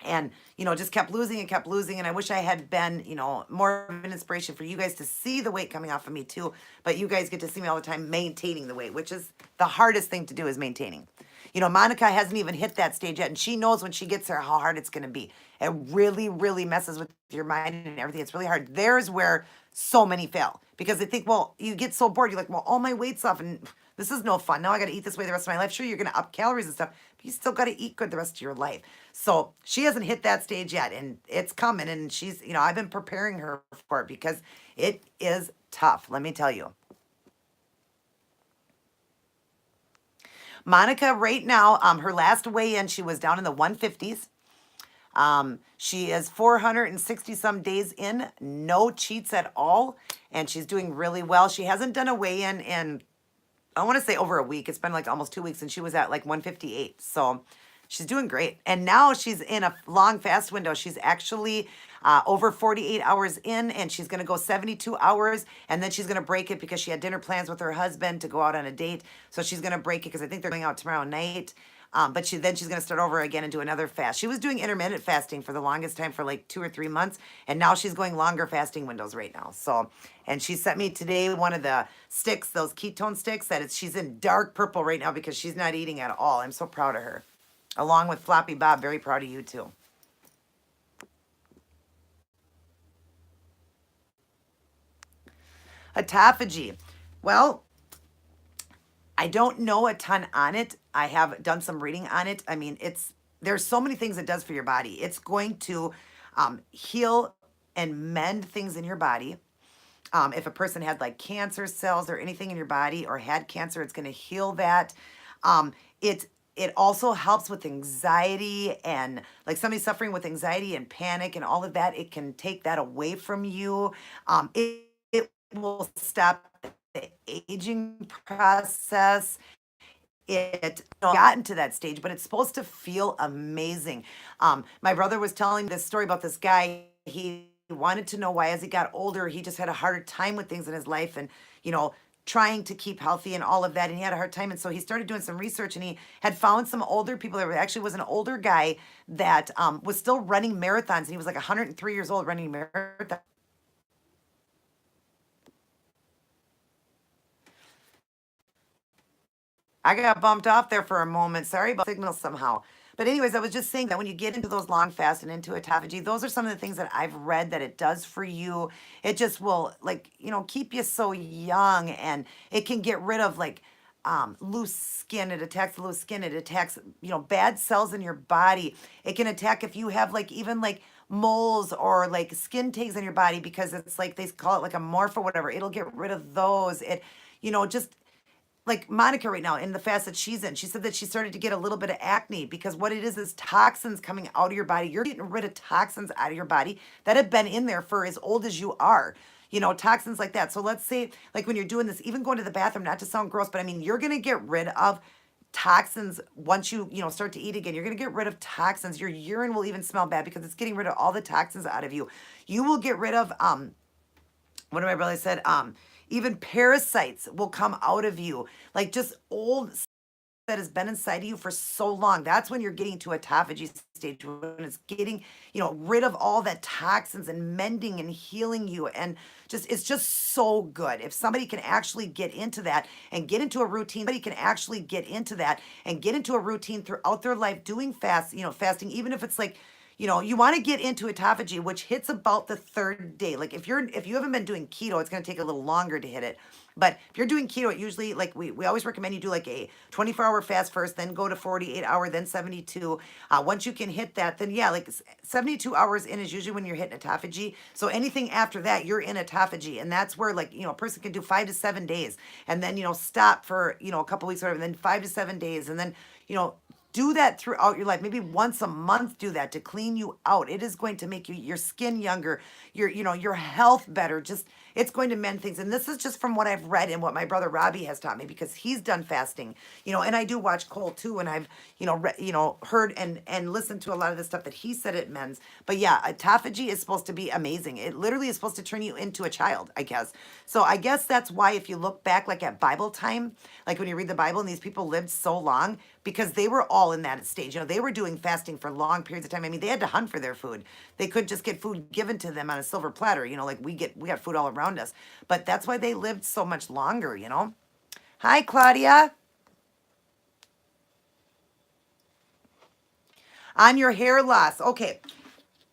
And, just kept losing and kept losing. And I wish I had been, more of an inspiration for you guys to see the weight coming off of me too. But you guys get to see me all the time maintaining the weight, which is the hardest thing to do, is maintaining. Monica hasn't even hit that stage yet. And she knows when she gets there how hard it's going to be. It really, really messes with your mind and everything. It's really hard. There's where so many fail, because they think, well, you get so bored. You're like, well, all my weight's off and this is no fun. Now I got to eat this way the rest of my life. Sure, you're going to up calories and stuff, but you still got to eat good the rest of your life. So she hasn't hit that stage yet, and it's coming. And she's, I've been preparing her for it, because it is tough. Let me tell you. Monica, right now, her last weigh-in, she was down in the 150s. She is 460 some days in, no cheats at all, and she's doing really well. She hasn't done a weigh-in in, I want to say, over a week. It's been like almost 2 weeks, and she was at like 158. So she's doing great. And now she's in a long fast window. She's actually over 48 hours in, and she's going to go 72 hours, and then she's going to break it because she had dinner plans with her husband to go out on a date. So she's going to break it because I think they're going out tomorrow night. But she's going to start over again and do another fast. She was doing intermittent fasting for the longest time, for like 2 or 3 months. And now she's going longer fasting windows right now. So, and she sent me today one of the sticks, those ketone sticks, she's in dark purple right now because she's not eating at all. I'm so proud of her. Along with Floppy Bob, very proud of you too. Autophagy. Well, I don't know a ton on it. I have done some reading on it. I mean, it's there's so many things it does for your body. It's going to heal and mend things in your body. If a person had like cancer cells or anything in your body or had cancer, it's going to heal that. Um, it it also helps with anxiety and like somebody suffering with anxiety and panic and all of that. It can take that away from you. It will stop the aging process. It gotten to that stage, but it's supposed to feel amazing. My brother was telling this story about this guy. He wanted to know why, as he got older, he just had a harder time with things in his life, and you know, trying to keep healthy and all of that. And he had a hard time, and so he started doing some research, and he had found some older people. There actually was an older guy that was still running marathons, and he was like 103 years old running marathons. I got bumped off there for a moment. Sorry about signal somehow. But anyways, I was just saying that when you get into those long fasts and into autophagy, those are some of the things that I've read that it does for you. It just will like, keep you so young, and it can get rid of like loose skin. It attacks the loose skin. It attacks, bad cells in your body. It can attack if you have like even like moles or like skin tags in your body, because it's like they call it like a morph or whatever. It'll get rid of those. Just like Monica right now in the fast that she's in, she said that she started to get a little bit of acne because what it is toxins coming out of your body. You're getting rid of toxins out of your body that have been in there for as old as you are. Toxins like that. So let's say, like when you're doing this, even going to the bathroom, not to sound gross, but I mean, you're going to get rid of toxins once you start to eat again. You're going to get rid of toxins. Your urine will even smell bad because it's getting rid of all the toxins out of you. You will get rid of what did my brother said? Even parasites will come out of you, like just old that has been inside of you for so long. That's when you're getting to autophagy stage, when it's getting, rid of all that toxins and mending and healing you. And it's just so good. If somebody can actually get into that and get into a routine, somebody can actually get into that and get into a routine throughout their life doing fasting, even if it's like, you want to get into autophagy, which hits about the third day. Like if you haven't been doing keto, it's going to take a little longer to hit it. But if you're doing keto, it usually, like we always recommend you do like a 24-hour fast first, then go to 48-hour, then 72. Once you can hit that, then yeah, like 72 hours in is usually when you're hitting autophagy. So anything after that, you're in autophagy. And that's where like, a person can do 5 to 7 days and then, stop for, a couple weeks or whatever, and then 5 to 7 days. And then, do that throughout your life. Maybe once a month, do that to clean you out. It is going to make your skin younger, your health better. Just, it's going to mend things. And this is just from what I've read and what my brother Robbie has taught me, because he's done fasting, and I do watch Cole too. And I've, heard and listened to a lot of the stuff that he said it mends. But yeah, autophagy is supposed to be amazing. It literally is supposed to turn you into a child, I guess. So I guess that's why if you look back like at Bible time, like when you read the Bible and these people lived so long, because they were all in that stage. They were doing fasting for long periods of time. I mean, they had to hunt for their food. They could just get food given to them on a silver platter, like we got food all around us. But that's why they lived so much longer. Hi, Claudia. On your hair loss. Okay.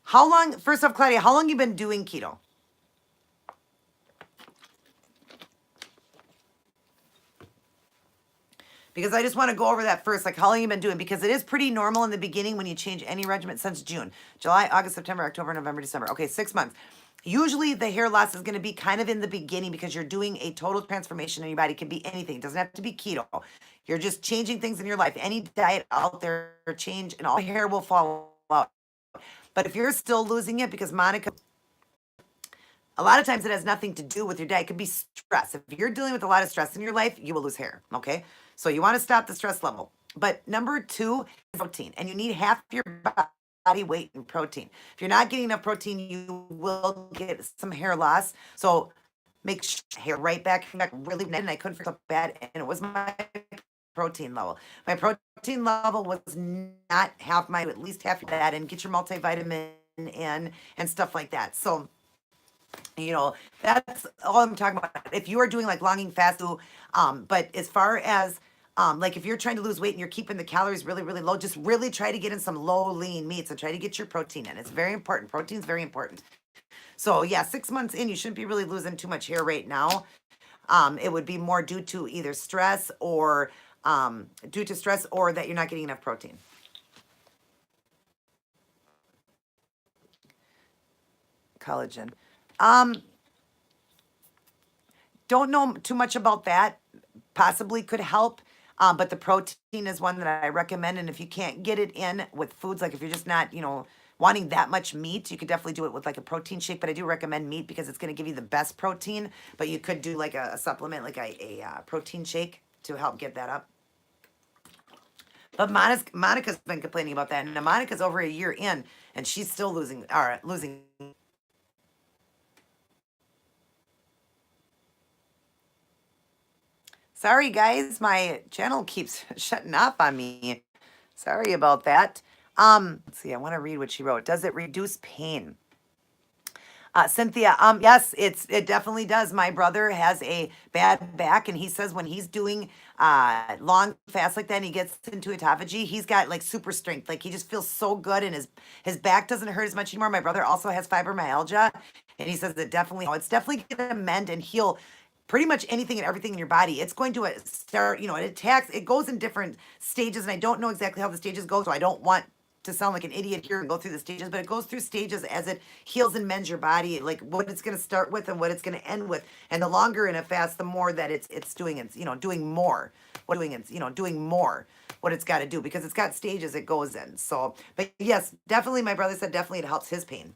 How long, first off, Claudia, how long you been doing keto? Because I just want to go over that first, like how long you been doing, because it is pretty normal in the beginning when you change any regimen since June, July, August, September, October, November, December. Okay, 6 months. Usually the hair loss is going to be kind of in the beginning because you're doing a total transformation in your body. It can be anything. It doesn't have to be keto. You're just changing things in your life. Any diet out there change and all hair will fall out. But if you're still losing it, because Monica, a lot of times it has nothing to do with your diet. It could be stress. If you're dealing with a lot of stress in your life, you will lose hair. Okay. So you want to stop the stress level. But number 2 is protein. And you need half your body weight in protein. If you're not getting enough protein, you will get some hair loss. So make sure hair right back really, and I couldn't feel so bad. And it was my protein level. My protein level was not half my, at least half of that, and get your multivitamin in and stuff like that. So that's all I'm talking about. If you are doing like longing fast, but as far as like if you're trying to lose weight and you're keeping the calories really, really low, just really try to get in some low lean meats and try to get your protein in. It's very important. Protein is very important. So yeah, 6 months in, you shouldn't be really losing too much hair right now. It would be more due to either stress or that you're not getting enough protein. collagen. Don't know too much about that. Possibly could help. But the protein is one that I recommend. And if you can't get it in with foods, like if you're just not, wanting that much meat, you could definitely do it with like a protein shake. But I do recommend meat because it's going to give you the best protein. But you could do like a supplement, like a protein shake to help get that up. But Monica's been complaining about that. And Monica's over a year in and she's still losing. Sorry, guys, my channel keeps shutting off on me. Sorry about that. Let's see, I want to read what she wrote. Does it reduce pain? Cynthia, yes, it definitely does. My brother has a bad back, and he says when he's doing long fast like that, and he gets into autophagy, he's got like super strength. Like he just feels so good, and his back doesn't hurt as much anymore. My brother also has fibromyalgia, and he says that it's definitely going to mend and heal pretty much anything and everything in your body. It's going to start, it goes in different stages, and I don't know exactly how the stages go, so I don't want to sound like an idiot here and go through the stages, but it goes through stages as it heals and mends your body, like what it's going to start with and what it's going to end with. And the longer in a fast, the more that it's doing, doing more. Doing more what it's got to do, because it's got stages it goes in. So, but yes, definitely, my brother said definitely it helps his pain.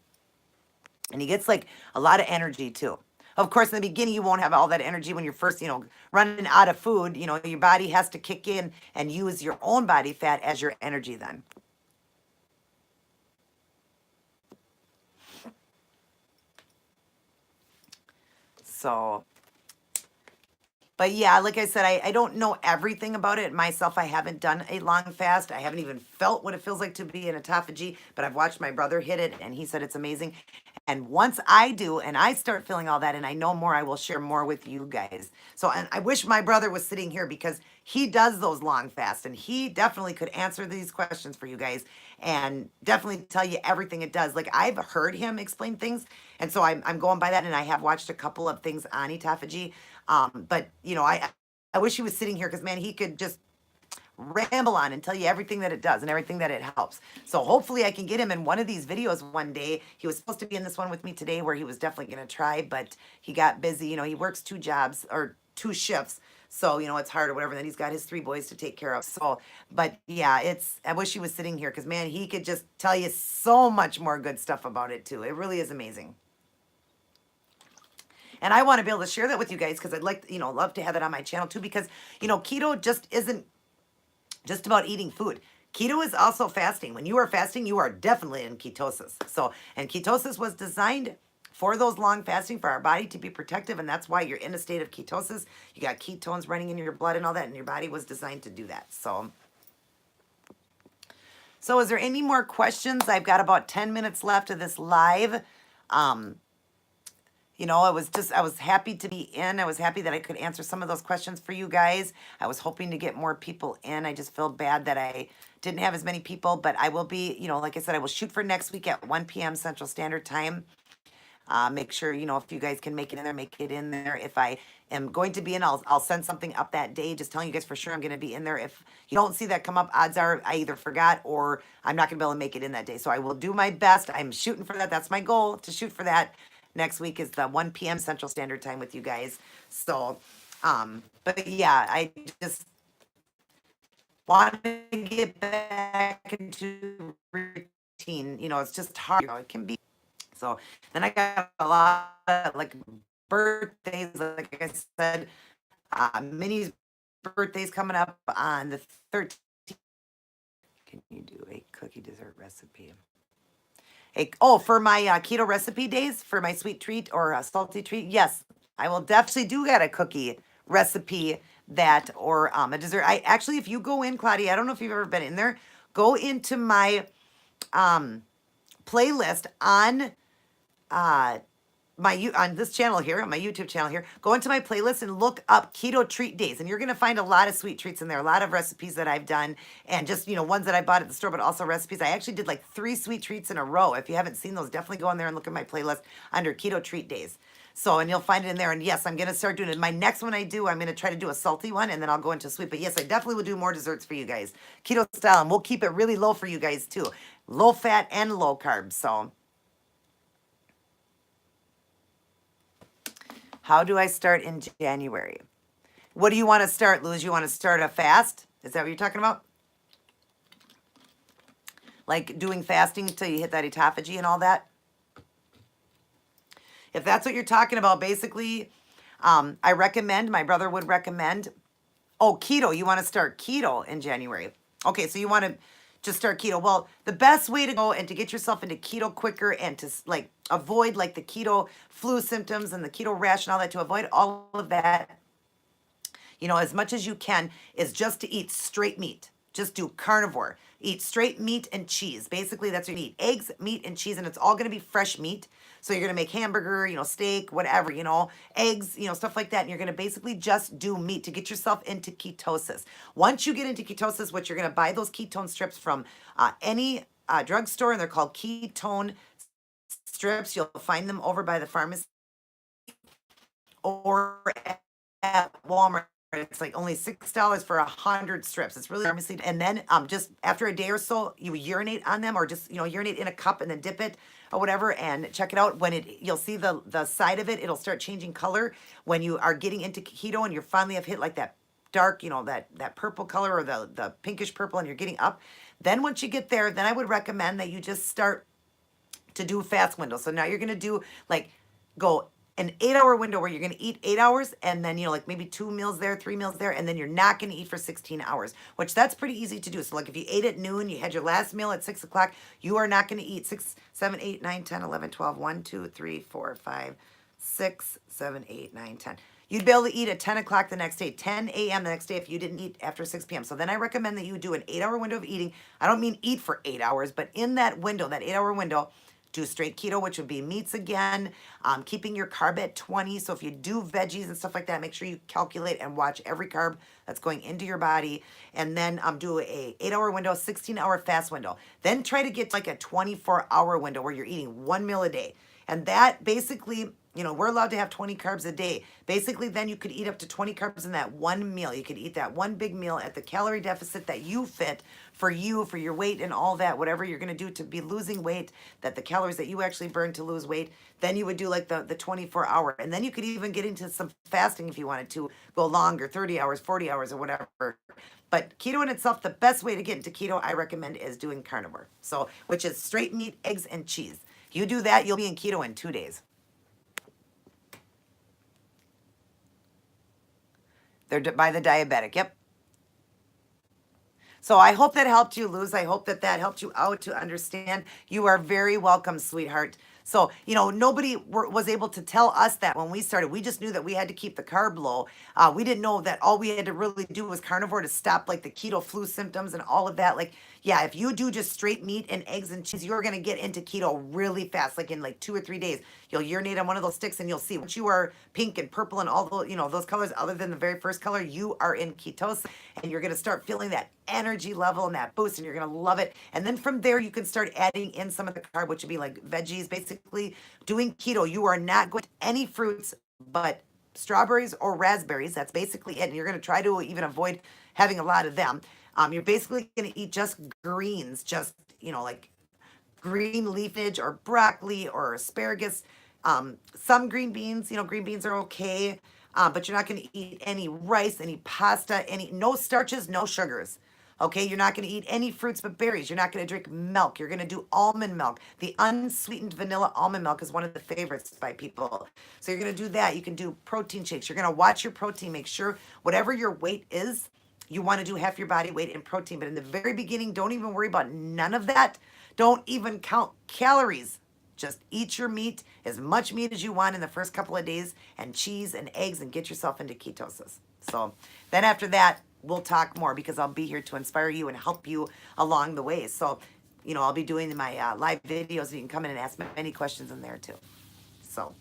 And he gets like a lot of energy too. Of course, in the beginning, you won't have all that energy when you're first, running out of food. Your body has to kick in and use your own body fat as your energy then. So, but yeah, like I said, I don't know everything about it myself. I haven't done a long fast. I haven't even felt what it feels like to be in autophagy, but I've watched my brother hit it and he said it's amazing. And once I do and I start feeling all that and I know more, I will share more with you guys. So, and I wish my brother was sitting here because he does those long fasts and he definitely could answer these questions for you guys and definitely tell you everything it does. Like I've heard him explain things. And so I'm going by that, and I have watched a couple of things on autophagy. But I wish he was sitting here because man, he could just ramble on and tell you everything that it does and everything that it helps. So hopefully I can get him in one of these videos one day. He was supposed to be in this one with me today where he was definitely going to try, but he got busy. He works 2 jobs or 2 shifts. So, it's hard or whatever. Then he's got his 3 boys to take care of. So, but yeah, I wish he was sitting here because man, he could just tell you so much more good stuff about it too. It really is amazing. And I want to be able to share that with you guys because I'd like, love to have it on my channel too, because, keto just isn't just about eating food. Keto is also fasting. When you are fasting, you are definitely in ketosis. So, and ketosis was designed for those long fasting, for our body to be protective, and that's why you're in a state of ketosis. You got ketones running in your blood and all that, and your body was designed to do that. So is there any more questions? I've got about 10 minutes left of this live. I was happy to be in. I was happy that I could answer some of those questions for you guys. I was hoping to get more people in. I just feel bad that I didn't have as many people, but I will be, like I said, I will shoot for next week at 1 p.m. Central Standard Time. Make sure, if you guys can make it in there, make it in there. If I am going to be in, I'll send something up that day, just telling you guys for sure I'm going to be in there. If you don't see that come up, odds are I either forgot or I'm not going to be able to make it in that day. So I will do my best. I'm shooting for that. That's my goal, to shoot for that. Next week is the 1 p.m. Central Standard Time with you guys. So, but yeah, I just want to get back into routine. It's just hard. It can be. So then I got a lot of like birthdays, like I said, Minnie's birthday's coming up on the 13th. Can you do a cookie dessert recipe? For my keto recipe days, for my sweet treat or a salty treat, yes, I will definitely do got a cookie recipe or a dessert. I actually, if you go in, Claudia, I don't know if you've ever been in there, go into my playlist on on this channel here, on my YouTube channel here, go into my playlist and look up keto treat days. And you're going to find a lot of sweet treats in there, a lot of recipes that I've done and just, ones that I bought at the store, but also recipes. I actually did like 3 sweet treats in a row. If you haven't seen those, definitely go in there and look at my playlist under keto treat days. So, and you'll find it in there. And yes, I'm going to start doing it. My next one I'm going to try to do a salty one and then I'll go into sweet. But yes, I definitely will do more desserts for you guys. Keto style. And we'll keep it really low for you guys too. Low fat and low carbs. So How do I start in January? What do you want to start, Luz? You want to start a fast? Is that what you're talking about? Like doing fasting until you hit that autophagy and all that? If that's what you're talking about, basically, I recommend, my brother would recommend, oh, keto. You want to start keto in January. Okay, so you want to just start keto. Well, the best way to go and to get yourself into keto quicker and to like avoid like the keto flu symptoms and the keto rash and all that, to avoid all of that, as much as you can, is just to eat straight meat. Just do carnivore. Eat straight meat and cheese. Basically, that's what you eat. Eggs, meat, and cheese, and it's all going to be fresh meat. So you're going to make hamburger, steak, whatever, eggs, stuff like that. And you're going to basically just do meat to get yourself into ketosis. Once you get into ketosis, what you're going to buy those ketone strips from any drugstore, and they're called ketone strips. You'll find them over by the pharmacy or at Walmart. It's like only $6 for 100 strips. It's really pharmacy. And then just after a day or so, you urinate on them, or just urinate in a cup and then dip it or whatever, and check it out. When you'll see the side of it, it'll start changing color when you are getting into keto and you finally have hit like that dark, that purple color or the pinkish purple, and you're getting up. Then once you get there, then I would recommend that you just start to do fast windows. So now you're gonna do like go an 8-hour window where you're going to eat 8 hours, and then, like maybe 2 meals there, 3 meals there, and then you're not going to eat for 16 hours, which that's pretty easy to do. So like if you ate at noon, you had your last meal at 6 o'clock, you are not going to eat 6, 7, 8, 9, 10, 11, 12, 1, 2, 3, 4, 5, 6, 7, 8, 9, 10. You'd be able to eat at 10 o'clock the next day, 10 a.m. the next day if you didn't eat after 6 p.m. So then I recommend that you do an 8-hour window of eating. I don't mean eat for 8 hours, but in that window, that 8-hour window, do straight keto, which would be meats again, keeping your carb at 20. So if you do veggies and stuff like that, make sure you calculate and watch every carb that's going into your body. And then do a 8-hour window, 16-hour fast window. Then try to get like a 24-hour window where you're eating 1 meal a day. And that basically, we're allowed to have 20 carbs a day. Basically, then you could eat up to 20 carbs in that one meal. You could eat that one big meal at the calorie deficit that you fit for you, for your weight and all that, whatever you're going to do to be losing weight, that the calories that you actually burn to lose weight. Then you would do like the 24-hour. And then you could even get into some fasting if you wanted to go longer, 30 hours, 40 hours or whatever. But keto in itself, the best way to get into keto, I recommend, is doing carnivore. So, which is straight meat, eggs, and cheese. You do that, you'll be in keto in 2 days. They're by the diabetic. Yep. So I hope that helped you, Luz. I hope that helped you out to understand. You are very welcome, sweetheart. So, nobody was able to tell us that when we started. We just knew that we had to keep the carb low. We didn't know that all we had to really do was carnivore to stop like the keto flu symptoms and all of that. Like, yeah, if you do just straight meat and eggs and cheese, you're going to get into keto really fast, like in like 2 or 3 days. You'll urinate on one of those sticks and you'll see once you are pink and purple and all the, those colors other than the very first color, you are in ketosis, and you're going to start feeling that energy level and that boost, and you're going to love it. And then from there, you can start adding in some of the carb, which would be like veggies. Basically, doing keto, you are not going to any fruits but strawberries or raspberries. That's basically it. And you're going to try to even avoid having a lot of them. You're basically going to eat just greens, just, like green leafage or broccoli or asparagus. Some green beans, green beans are okay. But you're not going to eat any rice, any pasta, no starches, no sugars. Okay, you're not going to eat any fruits but berries. You're not going to drink milk. You're going to do almond milk. The unsweetened vanilla almond milk is one of the favorites by people. So you're going to do that. You can do protein shakes. You're going to watch your protein. Make sure whatever your weight is, you want to do half your body weight in protein. But in the very beginning, don't even worry about none of that. Don't even count calories. Just eat your meat, as much meat as you want in the first couple of days, and cheese and eggs, and get yourself into ketosis. So then after that, we'll talk more, because I'll be here to inspire you and help you along the way. So, I'll be doing my live videos, and you can come in and ask me any questions in there too. So,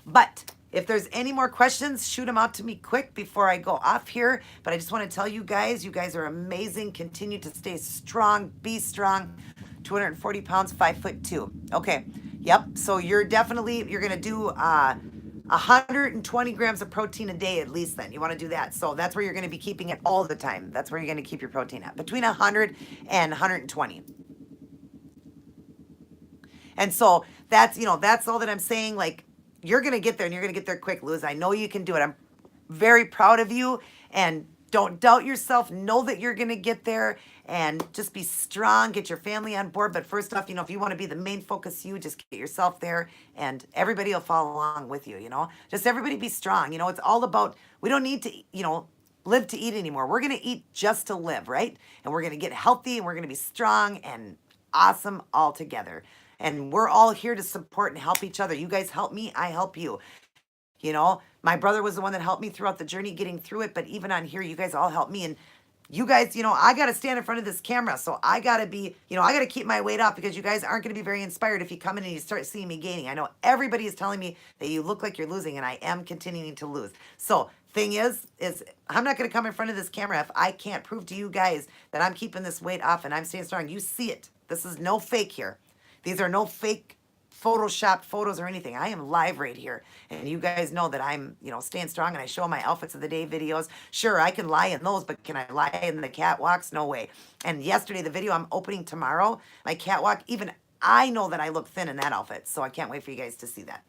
but if there's any more questions, shoot them out to me quick before I go off here. But I just want to tell you guys are amazing. Continue to stay strong, be strong. 240 pounds, 5'2". Okay. Yep. So you're going to do 120 grams of protein a day at least then. You want to do that. So that's where you're going to be keeping it all the time. That's where you're going to keep your protein at. Between 100 and 120. And so that's all that I'm saying. Like, you're going to get there, and you're going to get there quick, Luz. I know you can do it. I'm very proud of you, and don't doubt yourself. Know that you're going to get there, and just be strong. Get your family on board. But first off, if you want to be the main focus, you just get yourself there, and everybody will follow along with you. Just everybody be strong. It's all about, we don't need to, live to eat anymore. We're going to eat just to live, right? And we're going to get healthy, and we're going to be strong and awesome all together. And we're all here to support and help each other. You guys help me, I help you. My brother was the one that helped me throughout the journey getting through it. But even on here, you guys all help me. And you guys, I got to stand in front of this camera. So I got to be, I got to keep my weight off, because you guys aren't going to be very inspired if you come in and you start seeing me gaining. I know everybody is telling me that you look like you're losing, and I am continuing to lose. So thing is I'm not going to come in front of this camera if I can't prove to you guys that I'm keeping this weight off and I'm staying strong. You see it. This is no fake here. These are no fake Photoshopped photos or anything. I am live right here. And you guys know that I'm, staying strong, and I show my outfits of the day videos. Sure, I can lie in those, but can I lie in the catwalks? No way. And yesterday, the video I'm opening tomorrow, my catwalk, even I know that I look thin in that outfit. So I can't wait for you guys to see that.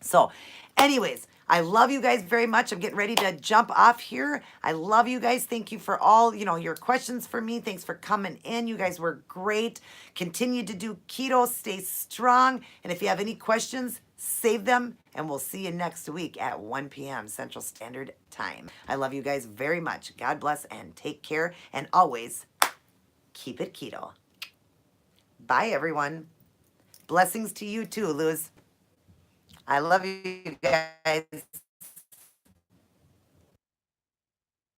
So anyways, I love you guys very much. I'm getting ready to jump off here. I love you guys. Thank you for all, your questions for me. Thanks for coming in. You guys were great. Continue to do keto. Stay strong. And if you have any questions, save them. And we'll see you next week at 1 p.m. Central Standard Time. I love you guys very much. God bless and take care. And always keep it keto. Bye, everyone. Blessings to you too, Luz. I love you guys.